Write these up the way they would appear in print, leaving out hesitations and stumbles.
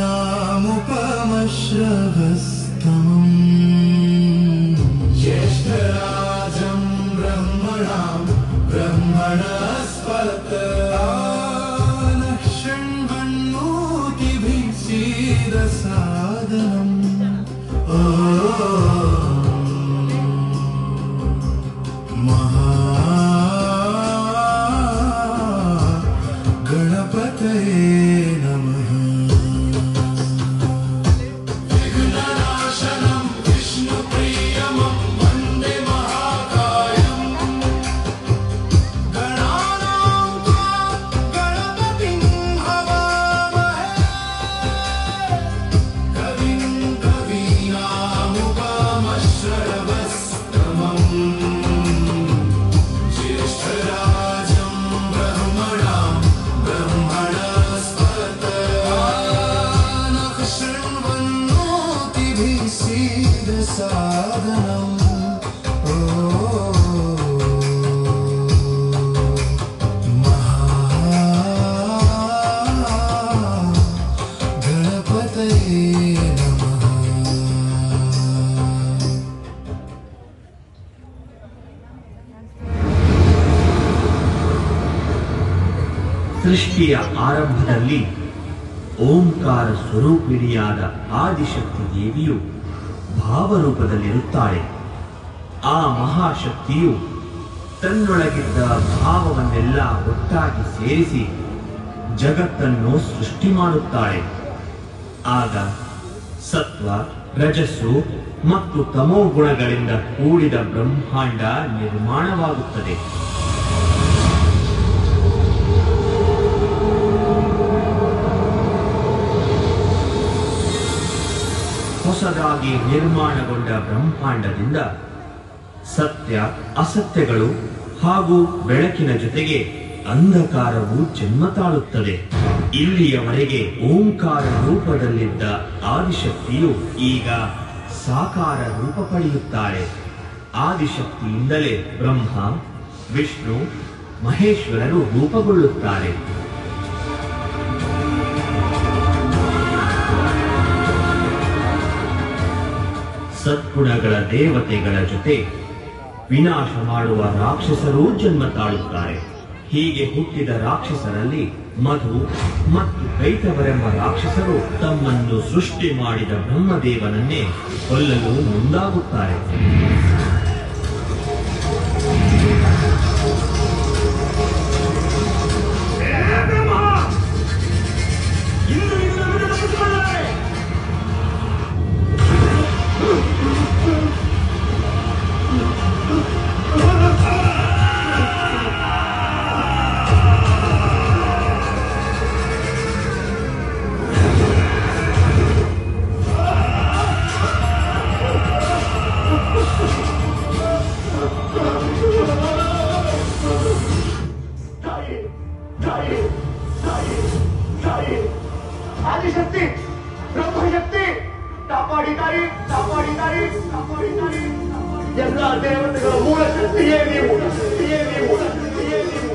ज्येष्ठराजम् ज्येष्ठराजं ब्रह्मणस्पत नः शृण्वन्नोतिभिः सीदसादनम् गणपतये नमः। विघ्ननाशनं विष्णुप्रियमं वन्दे महाकायं गणानां त्वा गणपतिं हवामहे कविं कवीनामुपमश्रवस्तमम् ज्येष्ठराजं ब्रह्मणां ब्रह्मणस्पत नः शृण्वन्नोतिभिः सीदसादनम् गणपतये नमः। ಸೃಷ್ಟಿಯ ಆರಂಭದಲ್ಲಿ ಓಂಕಾರ ಸ್ವರೂಪಿಣಿಯಾದ ಆದಿಶಕ್ತಿ ದೇವಿಯು ಭಾವರೂಪದಲ್ಲಿರುತ್ತಾಳೆ. ಆ ಮಹಾಶಕ್ತಿಯು ತನ್ನೊಳಗಿದ್ದ ಭಾವವನ್ನೆಲ್ಲ ಒಟ್ಟಾಗಿ ಸೇರಿಸಿ ಜಗತ್ತನ್ನು ಸೃಷ್ಟಿ ಮಾಡುತ್ತಾಳೆ. ಆಗ ಸತ್ವ, ರಜಸ್ಸು ಮತ್ತು ತಮೋ ಗುಣಗಳಿಂದ ಕೂಡಿದ ಬ್ರಹ್ಮಾಂಡ ನಿರ್ಮಾಣವಾಗುತ್ತದೆ. ಹೊಸದಾಗಿ ನಿರ್ಮಾಣಗೊಂಡ ಬ್ರಹ್ಮಾಂಡದಿಂದ ಸತ್ಯ, ಅಸತ್ಯಗಳು ಹಾಗೂ ಬೆಳಕಿನ ಜೊತೆಗೆ ಅಂಧಕಾರವು ಜನ್ಮ ತಾಳುತ್ತದೆ. ಇಲ್ಲಿಯವರೆಗೆ ಓಂಕಾರ ರೂಪದಲ್ಲಿದ್ದ ಆದಿಶಕ್ತಿಯು ಈಗ ಸಾಕಾರ ರೂಪ ಪಡೆಯುತ್ತಾಳೆ. ಆದಿಶಕ್ತಿಯಿಂದಲೇ ಬ್ರಹ್ಮ, ವಿಷ್ಣು, ಮಹೇಶ್ವರರು ರೂಪುಗೊಳ್ಳುತ್ತಾರೆ. ಸದ್ಗುಣಗಳ ದೇವತೆಗಳ ಜೊತೆ ವಿನಾಶ ಮಾಡುವ ರಾಕ್ಷಸರೂ ಜನ್ಮ ತಾಳುತ್ತಾರೆ. ಹೀಗೆ ಹುಟ್ಟಿದ ರಾಕ್ಷಸರಲ್ಲಿ ಮಧು ಮತ್ತು ಕೈತವರೆಂಬ ರಾಕ್ಷಸರು ತಮ್ಮನ್ನು ಸೃಷ್ಟಿ ಮಾಡಿದ ಬ್ರಹ್ಮದೇವನನ್ನೇ ಕೊಲ್ಲಲು ಮುಂದಾಗುತ್ತಾರೆ. ಆದಿಶಕ್ತಿ, ಬ್ರಹ್ಮಶಕ್ತಿ, ಕಾಪಾಡಿದಾರಿ, ಕಾಪಾಡಿದಾರಿ, ಕಾಪಾಡಿದಾರಿ. ಎಲ್ಲ ದೇವತೆಗಳ ಮೂಲ ಶಕ್ತಿಯೇ ನೀವು, ಶಕ್ತಿಯೇ ನೀವು, ಶಕ್ತಿಯೇ ನೀವು.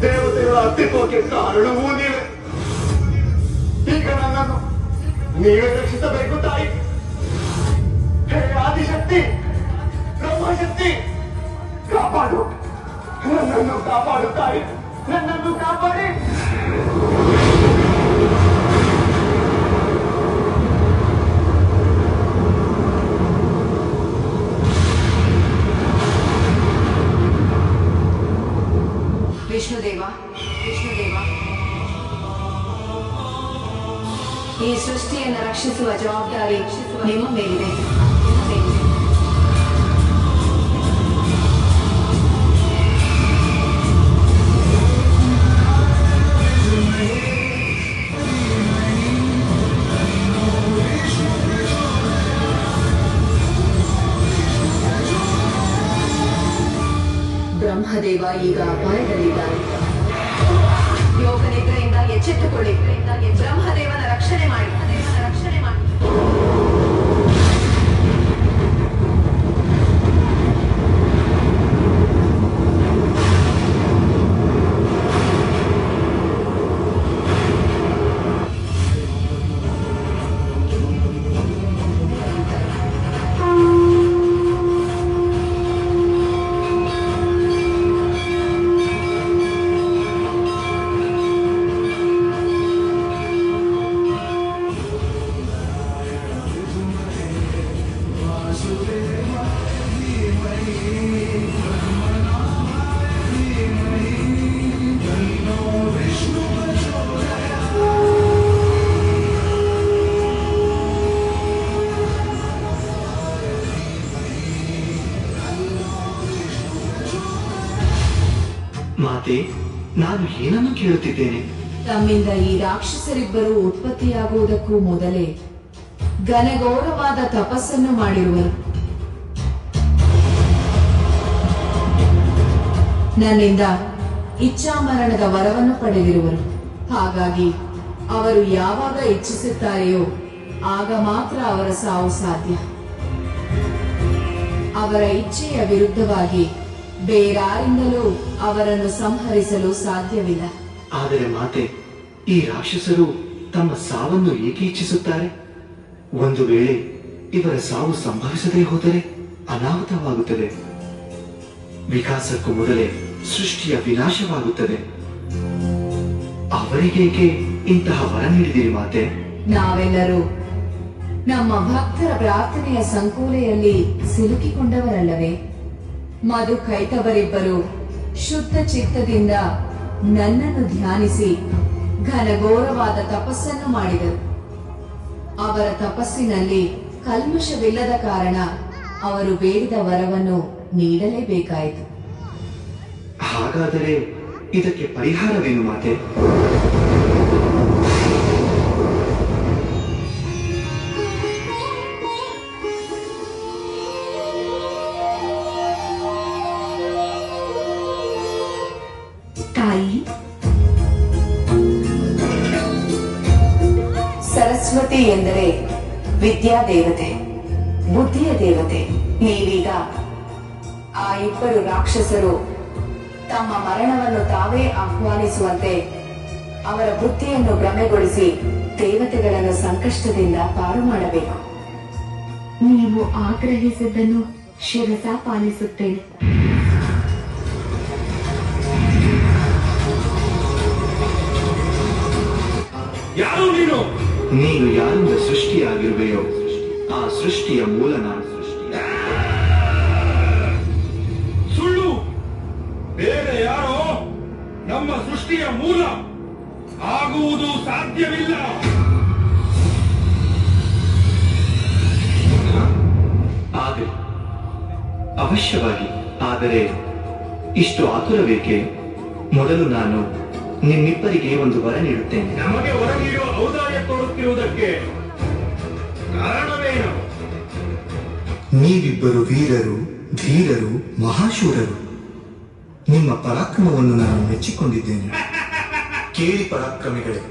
ದೇವತೆಗಳ ಅಸ್ತಿತ್ವಕ್ಕೆ ಕಾರಣವೂ ನೀವೇ. ಈಗ ನನ್ನನ್ನು ನೀವೇ ರಕ್ಷಿಸಬೇಕು ತಾಯಿ. ಹೇ ಆದಿಶಕ್ತಿ, ಬ್ರಹ್ಮಶಕ್ತಿ, ಕಾಪಾಡು, ನನ್ನನ್ನು ಕಾಪಾಡು ತಾಯಿ, ನನ್ನನ್ನು ಕಾಪಾಡಿ. ವಿಷ್ಣುದೇವ, ವಿಷ್ಣುದೇವ, ಈ ಸೃಷ್ಟಿಯನ್ನು ರಕ್ಷಿಸುವ ಜವಾಬ್ದಾರಿ ನಿಮ್ಮ ಮೇಲಿದೆ. ಬ್ರಹ್ಮದೇವ ಈಗ ಅಪಾಯದಲ್ಲಿದ್ದಾರೆ. ಯೋಗ ನಿದ್ರೆಯಿಂದ ಎಚ್ಚೆತ್ತುಕೊಳ್ಳಿ. ಬ್ರಹ್ಮದೇವನ ರಕ್ಷಣೆ ಮಾಡಿ, ರಕ್ಷಣೆ ಮಾಡಿ. ಮಾತೆ, ನಾನು ಏನನ್ನು ಕೇಳುತ್ತಿದ್ದೇನೆ? ತಮ್ಮಿಂದ ಈ ರಾಕ್ಷಸರಿಬ್ಬರು ಉತ್ಪತ್ತಿಯಾಗುವುದಕ್ಕೂ ಮೊದಲೇ ಘನಘೋರವಾದ ತಪಸ್ಸನ್ನು ಮಾಡಿರುವರು. ನನ್ನಿಂದ ಇಚ್ಛಾಮರಣದ ವರವನ್ನು ಪಡೆದಿರುವರು. ಹಾಗಾಗಿ ಅವರು ಯಾವಾಗ ಇಚ್ಛಿಸುತ್ತಾರೆಯೋ ಆಗ ಮಾತ್ರ ಅವರ ಸಾವು ಸಾಧ್ಯ. ಅವರ ಇಚ್ಛೆಯ ವಿರುದ್ಧವಾಗಿ ಬೇರಾರಿಂದಲೂ ಅವರನ್ನು ಸಂಹರಿಸಲು ಸಾಧ್ಯವಿಲ್ಲ. ಆದರೆ ಮಾತೆ, ಈ ರಾಕ್ಷಸರು ತಮ್ಮ ಸಾವನ್ನು ಏಕೆ ಇಚ್ಛಿಸುತ್ತಾರೆ? ಒಂದು ವೇಳೆ ಇವರ ಸಾವು ಸಂಭವಿಸದೇ ಹೋದರೆ ಅನಾಹುತವಾಗುತ್ತದೆ. ವಿಕಾಸಕ್ಕೂ ಮೊದಲೇ ಸೃಷ್ಟಿಯ ವಿನಾಶವಾಗುತ್ತದೆ. ಅವರಿಗೇಕೆ ಇಂತಹ ವರ ನೀಡಿದಿರಿ ಮಾತೆ? ನಾವೆಲ್ಲರೂ ನಮ್ಮ ಭಕ್ತರ ಪ್ರಾರ್ಥನೆಯ ಸಂಕೋಲೆಯಲ್ಲಿ ಸಿಲುಕಿಕೊಂಡವರಲ್ಲವೇ? ಮಧು ಕೈತವರಿಬ್ಬರು ಶುದ್ಧ ಚಿತ್ತದಿಂದ ನನ್ನನ್ನು ಧ್ಯಾನಿಸಿ ಘನಘೋರವಾದ ತಪಸ್ಸನ್ನು ಮಾಡಿದರು. ಅವರ ತಪಸ್ಸಿನಲ್ಲಿ ಕಲ್ಮಶವಿಲ್ಲದ ಕಾರಣ ಅವರು ಬೇಡಿದ ವರವನ್ನು ನೀಡಲೇಬೇಕಾಯಿತು. ಹಾಗಾದರೆ ಇದಕ್ಕೆ ಪರಿಹಾರವೇನು ಮಾತೆ? ತಾಯಿ, ಸರಸ್ವತಿ ಎಂದರೆ ವಿದ್ಯಾ ದೇವತೆ, ಬುದ್ಧಿಯ ದೇವತೆ. ನೀವೀಗ ಆ ಇಬ್ಬರು ರಾಕ್ಷಸರು ತಮ್ಮ ಮರಣವನ್ನು ತಾವೇ ಆಹ್ವಾನಿಸುವಂತೆ ಅವರ ಬುದ್ಧಿಯನ್ನು ಭ್ರಮೆಗೊಳಿಸಿ ದೇವತೆಗಳನ್ನು ಸಂಕಷ್ಟದಿಂದ ಪಾರು ಮಾಡಬೇಕು. ನೀವು ಆಗ್ರಹಿಸಿದ್ದನ್ನು ಶಿರಸ ಪಾಲಿಸುತ್ತೇನೆ. ಯಾರು ನೀನು? ನೀನು ಯಾರಿಂದ ಸೃಷ್ಟಿಯಾಗಿರುವೆಯೋ ಆ ಸೃಷ್ಟಿಯ ಮೂಲ ನಾನು. ಸುಳ್ಳು! ಬೇರೆ ಯಾರೋ ನಮ್ಮ ಸೃಷ್ಟಿಯ ಮೂಲ ಆಗುವುದು ಸಾಧ್ಯವಿಲ್ಲ. ಆಗಲಿ, ಅವಶ್ಯವಾಗಿ. ಆದರೆ ಇಷ್ಟು ಆತುರಬೇಕೆ? ಮೊದಲು ನಾನು ನಿಮ್ಮಿಬ್ಬರಿಗೆ ಒಂದು ವರ ನೀಡುತ್ತೇನೆ. ನಮಗೆ ಹೊರ ನೀಡುವ ಔದಾರ್ಯ ತೋರುತ್ತಿರುವುದಕ್ಕೆ ಕಾರಣವೇನು? ನೀವಿಬ್ಬರು ವೀರರು, ಧೀರರು, ಮಹಾಶೂರರು. ನಿಮ್ಮ ಪರಾಕ್ರಮವನ್ನು ನಾನು ಮೆಚ್ಚಿಕೊಂಡಿದ್ದೇನೆ. ಕೇಳಿ ಪರಾಕ್ರಮಿಗಳೇ,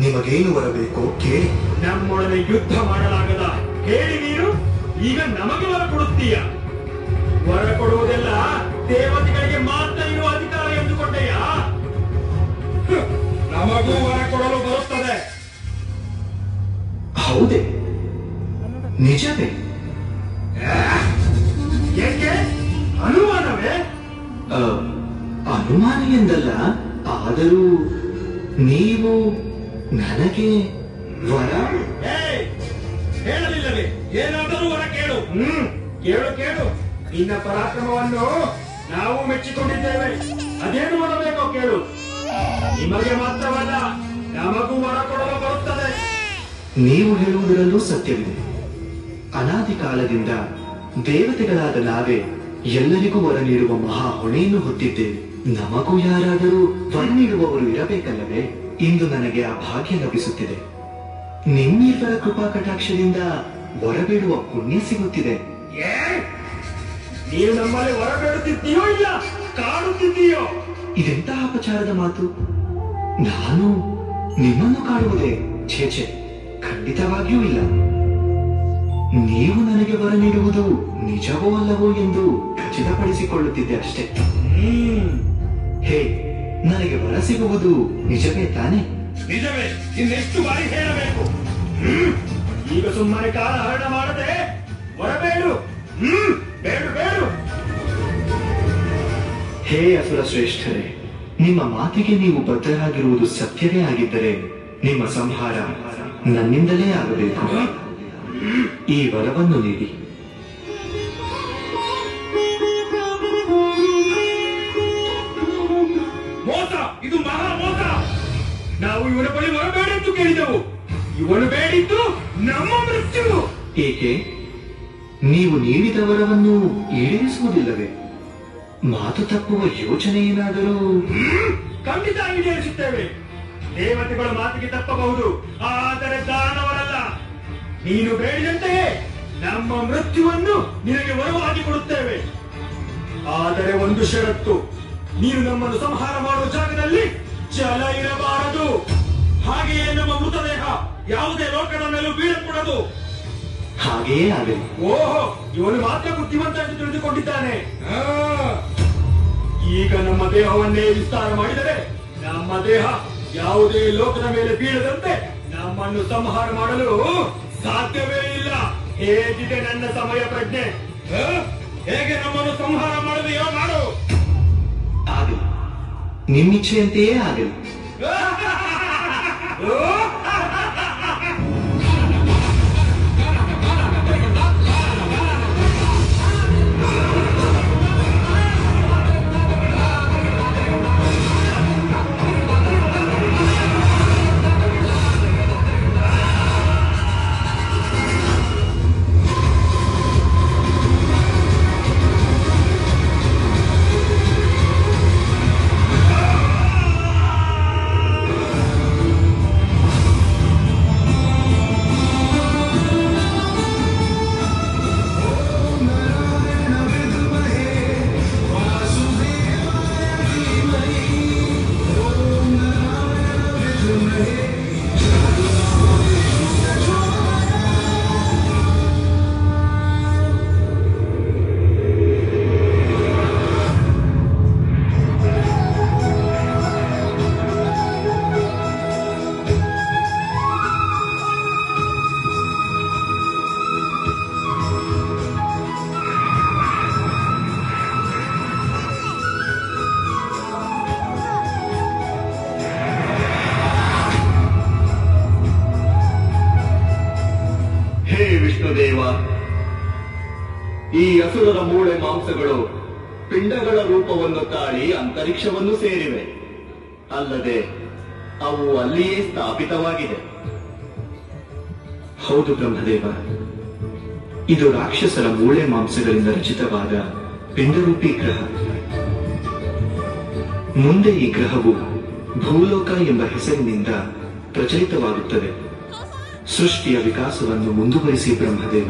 ನಿಮಗೇನು ಬರಬೇಕೋ ಕೇಳಿ. ನಮ್ಮೊಡನೆ ಯುದ್ಧ ಮಾಡಲಾಗದ ಹೇಳಿ ನೀನು ಈಗ ನಮಗೆ ವರ ಕೊಡುತ್ತೀಯ? ವರ ಕೊಡುವುದೆಲ್ಲ ದೇವತೆಗಳಿಗೆ ಮಾತ್ರ ಇರುವ ಅಧಿಕಾರ ಎಂದುಕೊಂಡೆಯ? ನಮಗೂ ವರ ಕೊಡಲು ಬರುತ್ತದೆ. ಹೌದೇ? ನಿಜವೇ? ಏಕೆ ಅನುಮಾನವೇ? ಅನುಮಾನ ಎಂದಲ್ಲ, ಆದರೂ ನೀವು ನನಗೆ ವರ ಹೇಳಲಿಲ್ಲವೇ? ಏನಾದರೂ ವರ ಕೇಳು. ಕೇಳು ಕೇಳು. ನಿನ್ನ ಪರಾಕ್ರಮವನ್ನು ನಾವು ಮೆಚ್ಚಿಕೊಂಡಿದ್ದೇವೆ. ಅದೇನು ವರ ಬೇಕೋ ಕೇಳು. ನಿಮಗೆ ಮಾತ್ರವಲ್ಲ, ನಮಗೂ ವರ ಕೊಡಲು ಬರುತ್ತದೆ. ನೀವು ಹೇಳುವುದರಲ್ಲೂ ಸತ್ಯವಿದೆ. ಅನಾದಿ ಕಾಲದಿಂದ ದೇವತೆಗಳಾದ ನಾವೇ ಎಲ್ಲರಿಗೂ ವರ ನೀಡುವ ಮಹಾ ಹೊಣೆಯನ್ನು ಹೊತ್ತಿದ್ದೇವೆ. ನಮಗೂ ಯಾರಾದರೂ ವರ ನೀಡುವವರು ಇರಬೇಕಲ್ಲವೇ? ಇಂದು ನನಗೆ ಆ ಭಾಗ್ಯ ಲಭಿಸುತ್ತಿದೆ. ನಿಮ್ಮಿಬ್ಬರ ಕೃಪಾ ಕಟಾಕ್ಷದಿಂದ ವರ ಬೇಡುವ ಪುಣ್ಯ ಸಿಗುತ್ತಿದೆ. ನೀನು ನಮ್ಮಲ್ಲಿ ವರ ಬೇಡುತ್ತಿದ್ದೀಯೋ ಇಲ್ಲ ಕಾಡುತ್ತಿದ್ದೀಯೋ? ಇದೆಂತಹ ಅಪಚಾರದ ಮಾತು? ನಾನು ನಿಮ್ಮನ್ನು ಕಾಡುವುದೇ? ಛೇಛೆ, ಖಂಡಿತವಾಗಿಯೂ ಇಲ್ಲ. ನೀವು ನನಗೆ ವರ ನೀಡುವುದು ನಿಜವೋ ಅಲ್ಲವೋ ಎಂದು ಖಚಿತಪಡಿಸಿಕೊಳ್ಳುತ್ತಿದ್ದೆ ಅಷ್ಟೇ. ಹೇ, ನನಗೆ ವರ ಸಿಗುವುದು ನಿಜವೇ ತಾನೆ? ನಿಜವೇ. ಇನ್ನೆಷ್ಟು ಬಾರಿ ಹೇಳಬೇಕು? ಈಗ ಸುಮ್ಮನೆ ಕಾಲ ಹರಣ ಮಾಡದೆ ವರ ಬೇಡು. ಬೇಡು ಬೇಡು. ಹೇ ಅಸುರ ಶ್ರೇಷ್ಠರೇ, ನಿಮ್ಮ ಮಾತಿಗೆ ನೀವು ಬದ್ಧರಾಗಿರುವುದು ಸತ್ಯವೇ ಆಗಿದ್ದರೆ ನಿಮ್ಮ ಸಂಹಾರ ನನ್ನಿಂದಲೇ ಆಗಬೇಕು. ಈ ವರವನ್ನು ನೀಡಿ. ಮೋಸ! ಇದು ಮಹಾ ಮೋಸ! ನಾವು ಇವನ ಬಳಿ ವರ ಬೇಡೆಂದು ಕೇಳಿದೆವು. ಇವನು ಬೇಡಿದ್ದು ನಮ್ಮ ಮೃತ್ಯು. ಏಕೆ? ನೀವು ನೀಡಿದ ವರವನ್ನು ಈಡೇರಿಸುವುದಿಲ್ಲವೇ? ಮಾತು ತಪ್ಪುವ ಯೋಚನೆ ಏನಾದರೂ? ಖಂಡಿತ ಈಡೇರಿಸುತ್ತೇವೆ. ದೇವತೆಗಳ ಮಾತಿಗೆ ತಪ್ಪಬಹುದು, ಆದರೆ ದಾನವರಲ್ಲ. ನೀನು ಬೇಡಿದಂತೆಯೇ ನಮ್ಮ ಮೃತ್ಯುವನ್ನು ನಿನಗೆ ವರವಾಗಿ ಕೊಡುತ್ತೇವೆ. ಆದರೆ ಒಂದು ಷರತ್ತು, ನೀನು ನಮ್ಮನ್ನು ಸಂಹಾರ ಮಾಡುವ ಜಾಗದಲ್ಲಿ ಜಲ ಇರಬಾರದು. ಹಾಗೆಯೇ ನಮ್ಮ ಮೃತದೇಹ ಯಾವುದೇ ಲೋಕದ ಮೇಲೂ ಬೀಳಕೂಡದು. ಹಾಗೆಯೇ ಆಗಲಿ. ಓಹೋ, ಇವನು ಮಾತ್ರ ಬುದ್ಧಿವಂತ ಎಂದು ತಿಳಿದುಕೊಂಡಿದ್ದಾನೆ. ಈಗ ನಮ್ಮ ದೇಹವನ್ನೇ ವಿಸ್ತಾರ ಮಾಡಿದರೆ ನಮ್ಮ ದೇಹ ಯಾವುದೇ ಲೋಕದ ಮೇಲೆ ಬೀಳದಂತೆ ನಮ್ಮನ್ನು ಸಂಹಾರ ಮಾಡಲು ಸಾಧ್ಯವೇ ಇಲ್ಲ. ಹೇಗಿದೆ ನನ್ನ ಸಮಯ ಪ್ರಜ್ಞೆ? ಹೇಗೆ ನಮ್ಮನ್ನು ಸಂಹಾರ ಮಾಡುವೆಯೋ ಮಾಡು. ಆಗಲಿ, ನಿಮ್ಮಿಚ್ಛೆಯಂತೆಯೇ ಆಗಲಿ. ವಿಷ್ಣುದೇವ, ಈ ಅಸುರರ ಮೂಳೆ ಮಾಂಸಗಳು ಪಿಂಡಗಳ ರೂಪವನ್ನು ತಾಳಿ ಅಂತರಿಕ್ಷವನ್ನು ಸೇರಿವೆ. ಅಲ್ಲದೆ ಅವು ಅಲ್ಲಿಯೇ ಸ್ಥಾಪಿತವಾಗಿದೆ. ಹೌದು ಬ್ರಹ್ಮದೇವ, ಇದು ರಾಕ್ಷಸರ ಮೂಳೆ ಮಾಂಸಗಳಿಂದ ರಚಿತವಾದ ಪಿಂಡರೂಪಿ ಗ್ರಹ. ಮುಂದೆ ಈ ಗ್ರಹವು ಭೂಲೋಕ ಎಂಬ ಹೆಸರಿನಿಂದ ಪ್ರಚಲಿತವಾಗುತ್ತದೆ. ಸೃಷ್ಟಿಯ ವಿಕಾಸವನ್ನು ಮುಂದುವರಿಸಿ ಬ್ರಹ್ಮದೇವ.